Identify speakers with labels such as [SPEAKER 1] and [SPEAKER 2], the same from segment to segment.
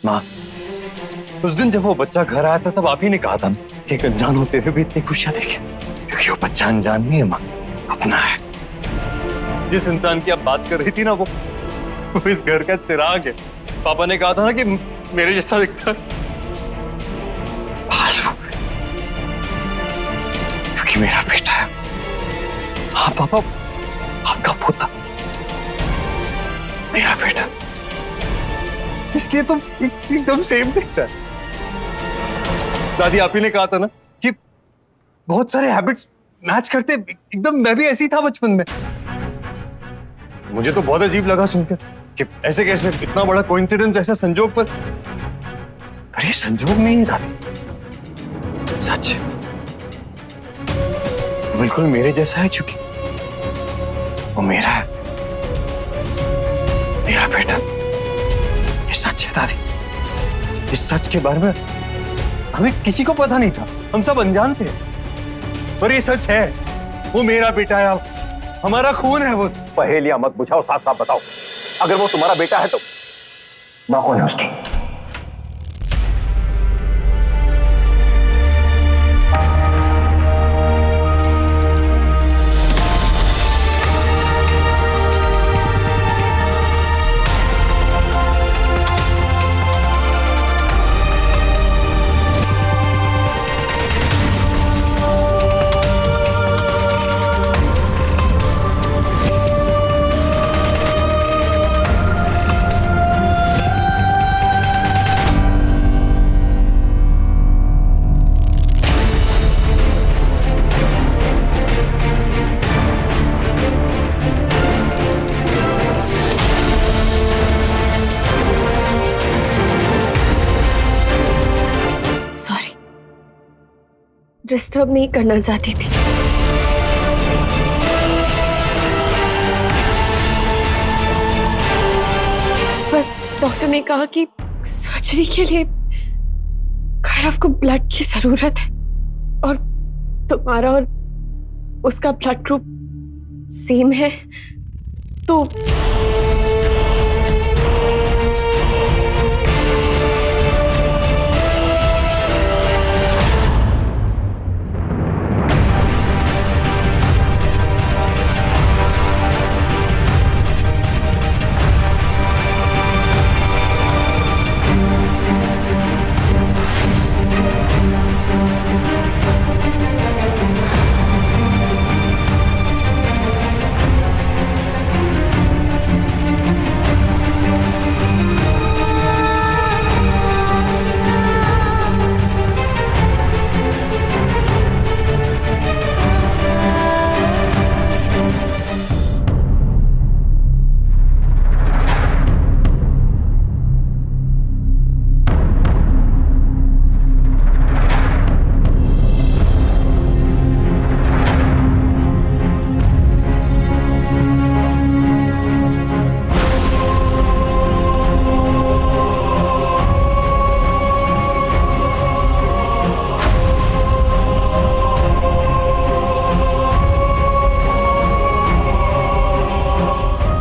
[SPEAKER 1] माँ, उस दिन जब वो बच्चा घर आया था तब आप ही ने कहा था ना कि एक अनजान होते हुए भी इतनी खुशियां देखे, क्योंकि वो बच्चा अनजान नहीं है माँ, अपना है। जिस इंसान की आप बात कर रही थी ना, वो इस घर का चिराग है। पापा ने कहा था ना कि मेरे जैसा दिखता है, क्योंकि मेरा बेटा है। हाँ पापा, आपका पोता मेरा बेटा, इसलिए तो एकदम सेम दिखता है। दादी, आप ही ने कहा था ना कि बहुत सारे हैबिट्स मैच करते, एकदम मैं भी ऐसी था बचपन में। मुझे तो बहुत अजीब लगा सुनकर कि ऐसे कैसे, इतना बड़ा कोइंसिडेंस, ऐसा संजोग। पर अरे संजोग नहीं है दादी, सच है, बिल्कुल मेरे जैसा है, क्योंकि वो मेरा है, मेरा बेटा। ये सच है दादी, इस सच के बारे में हमें किसी को पता नहीं था, हम सब अनजान थे। पर ये सच है, वो मेरा बेटा है, हमारा खून है वो।
[SPEAKER 2] पहेलियां मत बुझाओ, साफ साफ बताओ, अगर वो तुम्हारा बेटा है तो मां कौन है उसकी?
[SPEAKER 3] डिस्टर्ब नहीं करना चाहती थी। पर डॉक्टर ने कहा कि सर्जरी के लिए खैरव को ब्लड की जरूरत है, और तुम्हारा और उसका ब्लड ग्रुप सेम है, तो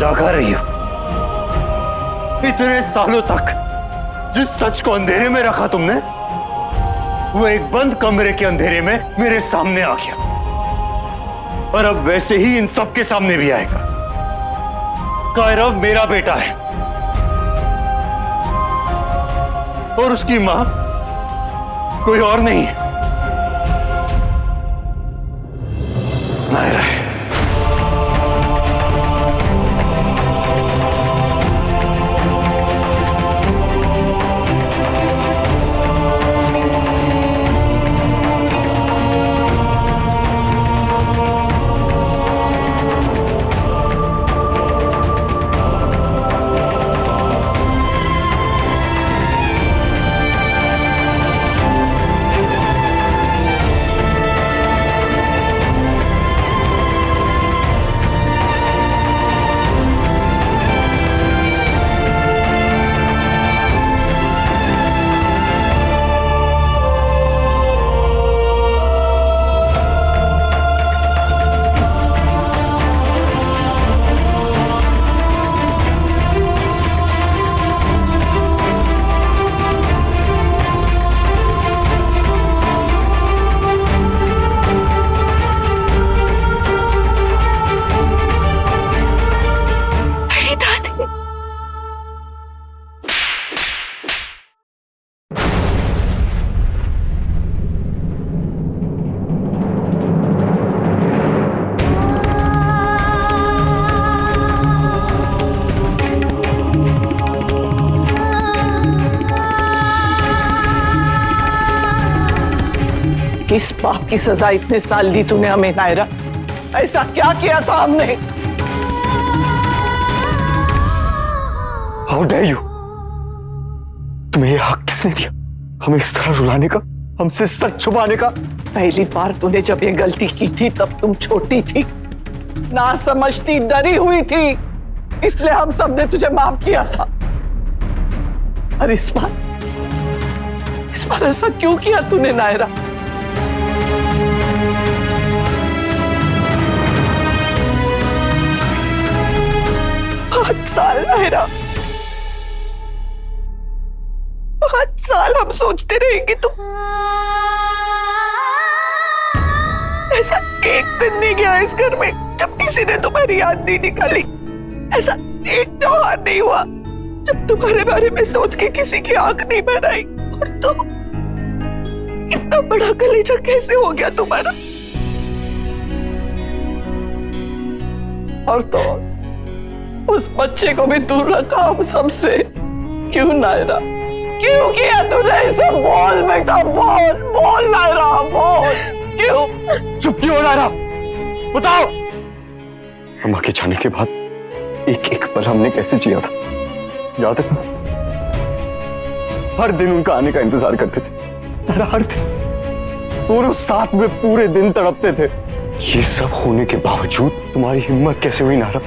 [SPEAKER 1] जागा रही हो इतने सालों तक। जिस सच को अंधेरे में रखा तुमने, वो एक बंद कमरे के अंधेरे में मेरे सामने आ गया, और अब वैसे ही इन सब के सामने भी आएगा। कायरव मेरा बेटा है, और उसकी मां कोई और नहीं है, नायरा है।
[SPEAKER 4] किस पाप की सजा इतने साल दी तूने हमें नायरा? ऐसा क्या किया था हमने?
[SPEAKER 2] How dare you? तुम्हें ये हक किसने दिया हमें इस तरह रुलाने का, हमसे सच छुपाने का?
[SPEAKER 4] पहली बार तूने जब ये गलती की थी तब तुम छोटी थी, ना समझती, डरी हुई थी, इसलिए हम सब ने तुझे माफ किया था। और इस बार ऐसा क्यों किया तूने नायरा? 5 साल नायरा, 5 साल हम सोचते रहेंगे तुम। ऐसा एक दिन नहीं गया इस घर में जब किसी ने तुम्हारी याद नहीं निकाली। ऐसा एक त्योहार नहीं हुआ जब तुम्हारे बारे में सोच के किसी की आंख नहीं भर आई। और तुम, इतना बड़ा कलेजा कैसे हो गया तुम्हारा? और तो उस बच्चे को भी दूर रखा हम सबसे। क्यों नायरा, क्यों किया तूने इसे? बोल बेटा, बोल बोल नायरा, बोल। क्यों?
[SPEAKER 2] चुप क्यों हो नायरा? बताओ। अम्मा के जाने के बाद एक एक पल हमने कैसे जिया था, याद है तुम्हें? हर दिन उनका आने का इंतजार करते थे नायरा, हर दिन दोनों साथ में पूरे दिन तड़पते थे। ये सब होने के बावजूद तुम्हारी हिम्मत कैसे हुई नायरा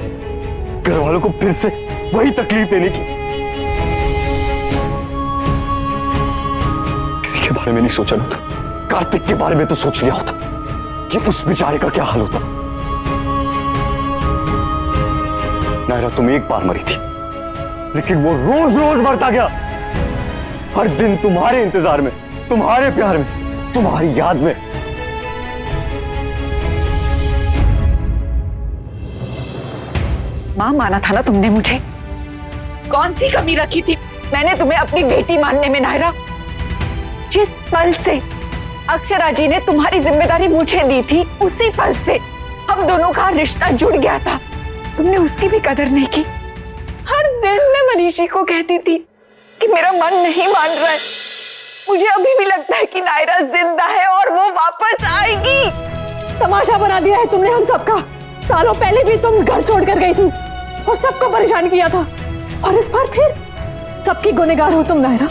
[SPEAKER 2] घर वालों को फिर से वही तकलीफ देने की? किसी के बारे में नहीं सोचा ना था, कार्तिक के बारे में तो सोच लिया होता कि उस बेचारे का क्या हाल होता। नायरा तुम एक बार मरी थी, लेकिन वो रोज रोज मरता गया। हर दिन तुम्हारे इंतजार में, तुम्हारे प्यार में, तुम्हारी याद में।
[SPEAKER 5] मां, माना था ना तुमने मुझे? कौन सी कमी रखी थी मैंने तुम्हें अपनी बेटी मानने में नायरा? जिस पल से अक्षरा जी ने तुम्हारी जिम्मेदारी मुझे दी थी, उसी पल से हम दोनों का रिश्ता जुड़ गया था। तुमने उसकी भी कदर नहीं की। हर दिन मैं मनीषी को कहती थी कि मेरा मन नहीं मान रहा है। मुझे अभी भी लगता है कि नायरा जिंदा है और वो वापस आएगी।
[SPEAKER 6] तमाशा बना दिया है तुमने हम सबका। सालों पहले भी तुम घर छोड़कर गई थी और सबको परेशान किया था, और इस बार फिर सबकी गुनहगार हो तुम नायरा।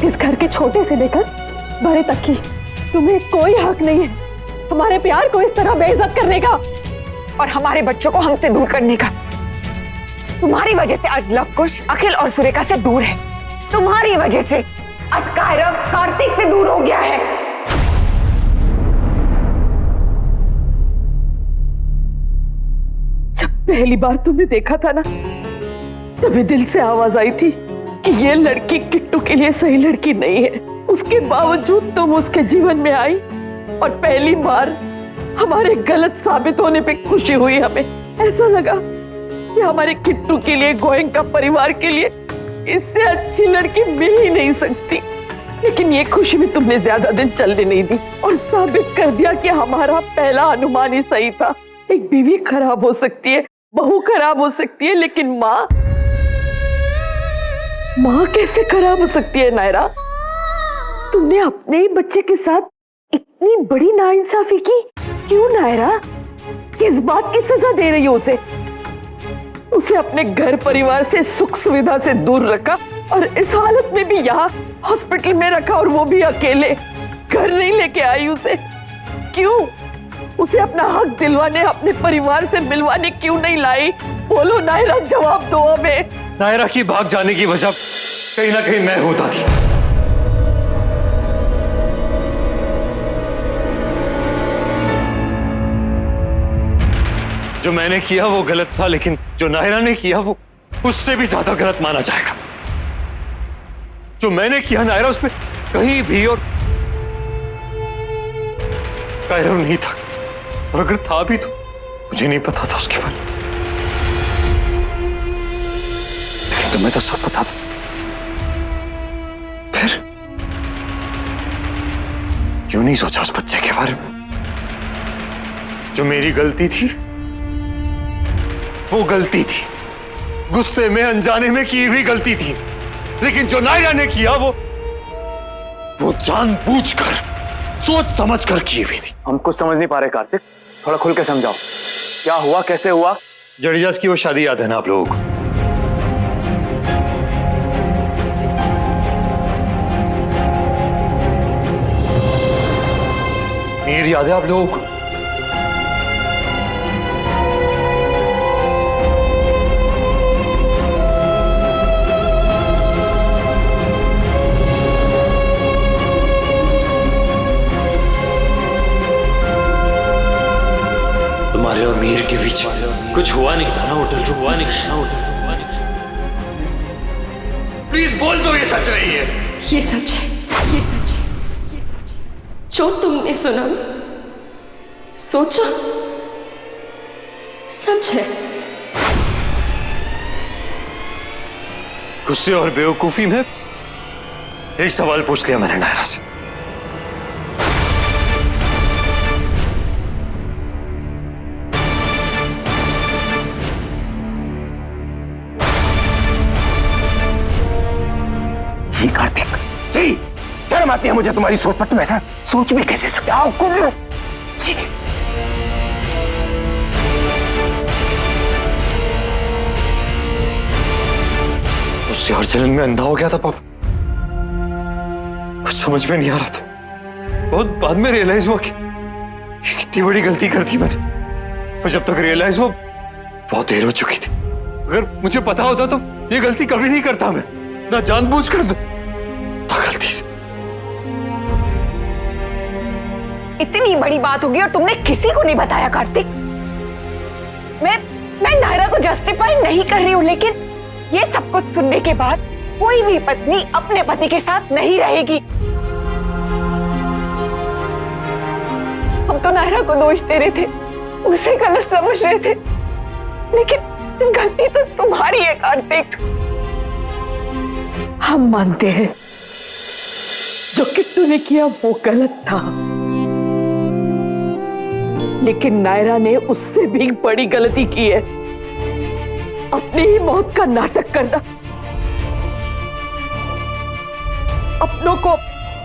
[SPEAKER 6] इस घर के छोटे से लेकर बड़े तक की तुम्हें कोई हक नहीं है हमारे प्यार को इस तरह बेइज्जत करने का
[SPEAKER 5] और हमारे बच्चों को हमसे दूर करने का। तुम्हारी वजह से आज लवकुश अखिल और सुरेखा से दूर है। तुम्हारी वजह से आज कायरव कार्तिक से दूर हो गया है।
[SPEAKER 4] जब पहली बार तुमने देखा था ना, तभी दिल से आवाज आई थी कि ये लड़की किट्टू के लिए सही लड़की नहीं है। उसके बावजूद तुम उसके जीवन में आई और पहली बार हमारे गलत साबित होने पे खुशी हुई। हमें ऐसा लगा कि हमारे किट्टू के लिए, गोयंका परिवार के लिए इससे अच्छी लड़की मिल ही नहीं सकती। लेकिन ये खुशी भी तुमने ज्यादा दिन चलने नहीं दी और साबित कर दिया कि हमारा पहला अनुमान ही सही था। एक बीवी खराब हो सकती है, बहू खराब हो सकती है, लेकिन माँ कैसे खराब हो सकती है नायरा? तुमने अपने ही बच्चे के साथ इतनी बड़ी नाइंसाफी की। क्यों नायरा? किस बात की सजा दे रही हो उसे? उसे अपने घर परिवार से, सुख सुविधा से दूर रखा और इस हालत में भी यहाँ हॉस्पिटल में रखा, और वो भी अकेले। घर नहीं लेके आई उसे। क्यों? उसे अपना हक दिलवाने, अपने परिवार से मिलवाने क्यों नहीं लाई? बोलो नायरा, जवाब दो हमें।
[SPEAKER 1] नायरा की भाग जाने की वजह कहीं ना कहीं मैं होता थी। जो मैंने किया वो गलत था, लेकिन जो नायरा ने किया वो उससे भी ज्यादा गलत माना जाएगा। जो मैंने किया नायरा, उसमें कहीं भी और कायरव नहीं था, और अगर था भी तो मुझे नहीं पता था उसके बारे में। लेकिन तुम्हें तो सब पता था। फिर क्यों नहीं सोचा उस बच्चे के बारे में? जो मेरी गलती थी वो गलती थी, गुस्से में, अनजाने में की हुई गलती थी। लेकिन जो नायरा ने किया वो जानबूझकर सोच समझ कर की हुई थी।
[SPEAKER 2] हम कुछ समझ नहीं पा रहे कार्तिक, थोड़ा खुल के समझाओ, क्या हुआ, कैसे हुआ?
[SPEAKER 1] जडेजास की वो शादी याद है ना आप लोगों को? मीर याद है आप लोगों को? तुम्हारे और मीर के बीच कुछ हुआ नहीं था ना होटल? हुआ नहीं था ना होटल? प्लीज बोल दो ये सच नहीं है।
[SPEAKER 3] ये सच है, ये सच है, ये सच है। जो तुमने सुना, सोचा, सच है।
[SPEAKER 1] गुस्से और बेवकूफी में एक सवाल पूछ लिया मैंने नायरा से।
[SPEAKER 2] जी कार्तिक जी, शर्म आती है मुझे तुम्हारी सोच पर, तुम ऐसा सोच भी कैसे सकते हो? कुछ जी
[SPEAKER 1] गुस्से और जलन में अंधा हो गया था पापा, कुछ समझ में नहीं आ रहा था। बहुत बाद में रियलाइज हुआ कि कितनी बड़ी गलती कर दी मैंने, और जब तक रियलाइज हुआ बहुत देर हो चुकी थी। अगर मुझे पता होता तो ये गलती कभी नहीं करता मैं, ना जानबूझकर ना गलती से।
[SPEAKER 5] इतनी बड़ी बात होगी और तुमने किसी को नहीं बताया कार्तिक। मैं नायरा को जस्टिफाई नहीं कर रही हूँ, लेकिन ये सब कुछ सुनने के बाद कोई भी पत्नी अपने पति के साथ नहीं रहेगी। हम तो नायरा को दोष दे रहे थे, उसे गलत समझ रहे थे, लेकिन गलती तो तुम्हारी है कार्तिक।
[SPEAKER 4] हम मानते हैं जो किट्टू ने किया वो गलत था, लेकिन नायरा ने उससे भी बड़ी गलती की है, अपनी ही मौत का नाटक करना, अपनों को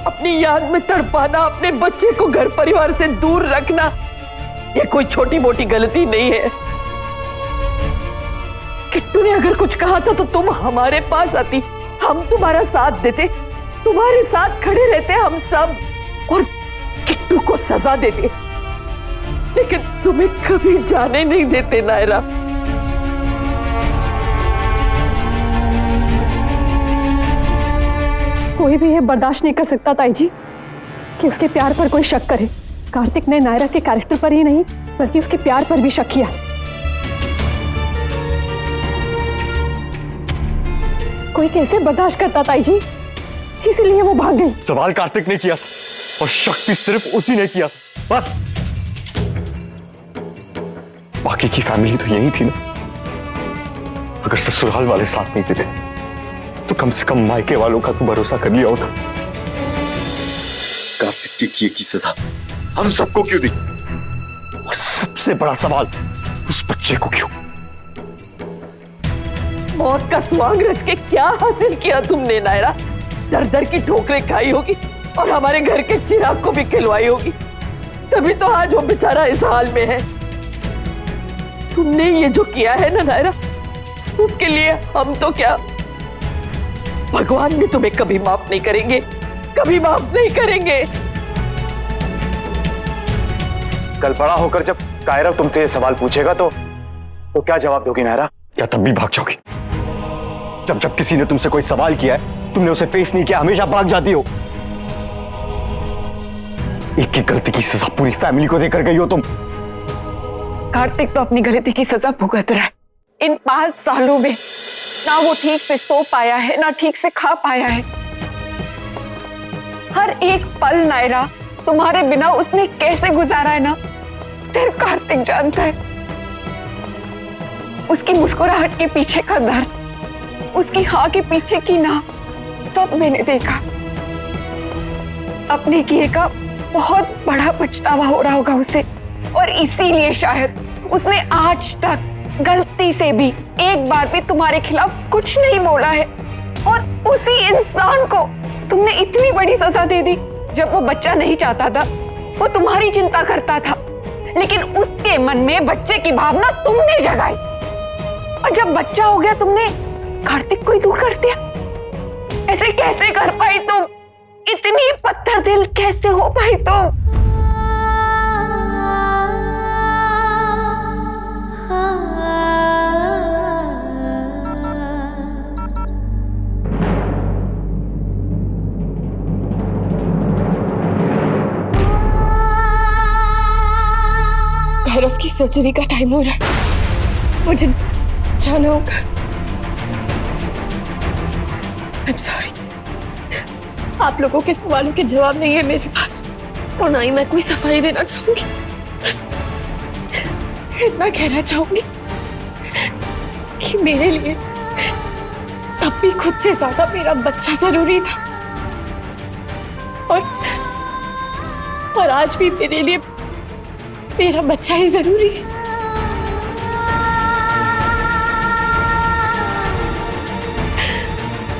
[SPEAKER 4] अपनी याद में तड़पाना, अपने बच्चे को घर परिवार से दूर रखना। ये कोई छोटी मोटी गलती नहीं है। किट्टू ने अगर कुछ कहा था तो तुम हमारे पास आती, हम तुम्हारा साथ देते, तुम्हारे साथ खड़े रहते हम सब, और किट्टू को सजा देते, लेकिन तुम्हें कभी जाने नहीं देते नायरा।
[SPEAKER 6] कोई भी ये बर्दाश्त नहीं कर सकता ताई जी कि उसके प्यार पर कोई शक करे। कार्तिक ने नायरा के कैरेक्टर पर ही नहीं बल्कि उसके प्यार पर भी शक किया। कोई कैसे बर्दाश्त करता ताई जी, इसीलिए वो भाग गई।
[SPEAKER 2] सवाल कार्तिक ने किया था और शक भी सिर्फ उसी ने किया, बस। बाकी की फैमिली तो यही थी ना। अगर ससुराल वाले साथ नहीं देते तो कम से कम मायके वालों का तो भरोसा कर लिया होता। कार्तिक के किए की सजा हम सबको क्यों दी? और सबसे बड़ा सवाल, उस बच्चे को क्यों?
[SPEAKER 4] मौत का स्वांग रच के क्या हासिल किया तुमने नायरा? दर दर की ठोकरें खाई होगी और हमारे घर के चिराग को भी खिलवाई होगी, तभी तो आज वो बेचारा इस हाल में है। तुमने ये जो किया है ना नायरा, उसके लिए हम तो क्या, भगवान भी तुम्हें कभी माफ नहीं करेंगे, कभी माफ नहीं करेंगे।
[SPEAKER 2] कल बड़ा होकर जब कायरव तुमसे ये सवाल पूछेगा तो क्या जवाब दोगी नायरा? क्या तब भी भाग जाओगी? जब किसी ने तुमसे कोई सवाल किया है तुमने उसे फेस नहीं किया, हमेशा भाग जाती हो। एक की गलती की सजा पूरी फैमिली को देकर गई हो तुम।
[SPEAKER 5] कार्तिक तो अपनी गलती की सजा भुगत रहा है। इन 5 सालों में ना वो ठीक से सो पाया है, ना ठीक से खा पाया है। हर एक पल नायरा तुम्हारे बिना उसने कैसे गुजारा है ना, सिर्फ कार्तिक जानता है। उसकी मुस्कुराहट के पीछे का दर्द, उसकी हाँ के पीछे की ना, सब मैंने देखा। अपने किए का बहुत बड़ा पछतावा हो रहा होगा उसे, और इसीलिए शायद उसने आज तक गलती से भी एक बार भी तुम्हारे खिलाफ कुछ नहीं बोला है। और उसी इंसान को तुमने इतनी बड़ी सजा दे दी जब वो बच्चा नहीं चाहता था वो तुम्हारी चिंता करता था, लेकिन उसके मन में बच्चे की भावना तुमने जगाई, और जब बच्चा हो गया तुमने कार्तिक को ही दूर कर दिया। ऐसे कैसे कर पाई तुम? इतनी पत्थर दिल कैसे हो पाई तुम?
[SPEAKER 3] भैरव की सर्जरी का टाइम हो रहा है, मुझे जाना होगा। आई एम सॉरी, आप लोगों के सवालों के जवाब नहीं है मेरे पास, और ना ही मैं कोई सफाई देना चाहूंगी। बस इतना कहना चाहूंगी कि मेरे लिए तब भी खुद से ज्यादा मेरा बच्चा जरूरी था, और आज भी मेरे लिए मेरा बच्चा ही जरूरी है।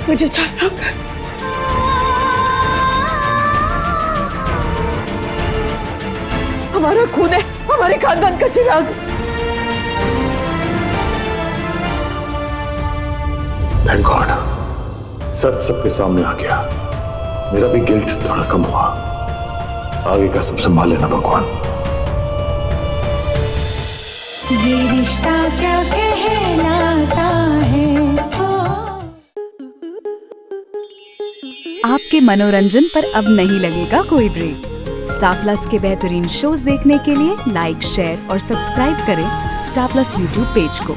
[SPEAKER 3] मुझे जाना होगा।
[SPEAKER 4] हमारा खून है, हमारे खानदान का चिराग।
[SPEAKER 2] थैंक गॉड, सच सबके सामने आ गया। मेरा भी गिल्ट थोड़ा कम हुआ। आगे का सब संभाल लेना भगवान।
[SPEAKER 7] ये रिश्ता क्या कहलाता है।
[SPEAKER 8] आपके मनोरंजन पर अब नहीं लगेगा कोई ब्रेक। स्टार प्लस के बेहतरीन शोज देखने के लिए लाइक, शेयर और सब्सक्राइब करें स्टार प्लस यूट्यूब पेज को।